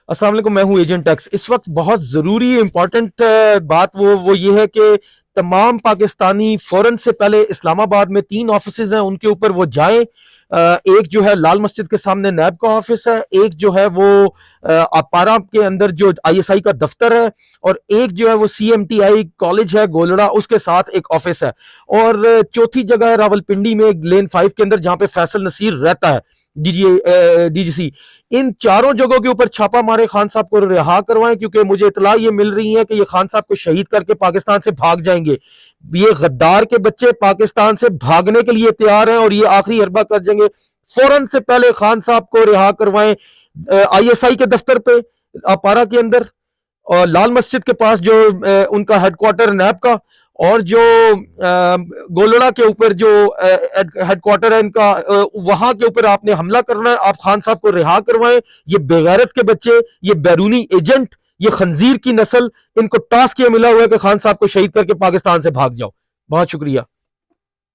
السلام علیکم، میں ہوں ایجنٹ ایکس۔ اس وقت بہت ضروری امپورٹنٹ بات وہ یہ ہے کہ تمام پاکستانی فوراً سے پہلے اسلام آباد میں 3 آفیسز ہیں، ان کے اوپر وہ جائیں۔ ایک جو ہے لال مسجد کے سامنے نیب کا آفس ہے، ایک جو ہے وہ اپارا کے اندر جو آئی ایس آئی کا دفتر ہے، اور ایک جو ہے وہ C M T I college ہے گولڑا، اس کے ساتھ ایک آفس ہے، اور چوتھی جگہ ہے راولپنڈی میں لین 5 کے اندر جہاں پہ فیصل نصیر رہتا ہے، ڈی جی سی۔ ان چاروں جگہوں کے اوپر چھاپا مارے، خان صاحب کو رہا کروائیں، کیونکہ مجھے اطلاع یہ مل رہی ہے کہ یہ خان صاحب کو شہید کر کے پاکستان سے بھاگ جائیں گے۔ یہ غدار کے بچے پاکستان سے بھاگنے کے لیے تیار ہیں، اور یہ آخری حربہ کر جائیں گے۔ فوراً سے پہلے خان صاحب کو رہا کروائیں، آئی ایس آئی کے دفتر پہ اپارا کے اندر، اور لال مسجد کے پاس جو ان کا ہیڈ کوارٹر نیب کا، اور جو گولڑا کے اوپر جو ہیڈ کوارٹر ہے ان کا، وہاں کے اوپر آپ نے حملہ کرنا ہے۔ آپ خان صاحب کو رہا کروائیں۔ یہ بے غیرت کے بچے، یہ بیرونی ایجنٹ، یہ خنزیر کی نسل، ان کو ٹاسک یہ ملا ہوا ہے کہ خان صاحب کو شہید کر کے پاکستان سے بھاگ جاؤ۔ بہت شکریہ۔